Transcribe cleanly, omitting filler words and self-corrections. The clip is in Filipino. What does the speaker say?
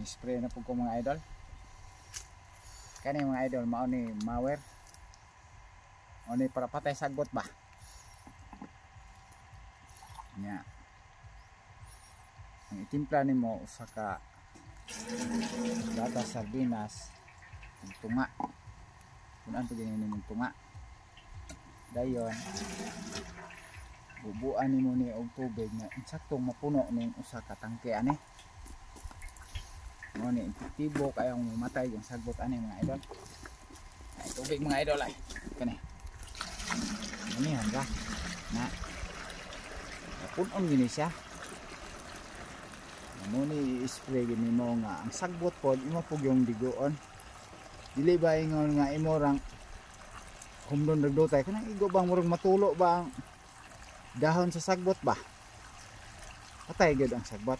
Spray na po ko mga idol. Kani mga idol, mao ni mower. Mao ni para patay sagbot ba. Nya. Ang itimpla nimo usa ka gata sardinas ug tunga. Kunan to gini nimong tunga. Dayon bubuan nimo ni og tubig nga insaktong mapuno ning usa ka tangke ani. Mo ni epektibo kayong mamatay yung sagbot ani mga idol. Ay tubig mga idol ay. Kani. Ani hanga na. Punon gini siya. Mo ni i-spray gini mo nga ang sagbot pod imo pug yung digoon. Dili ba ingon nga imo rang humdon nagdutay kanang igo bang murag matulo ba ang dahon sa sagbot ba? Patay gyud ang sagbot.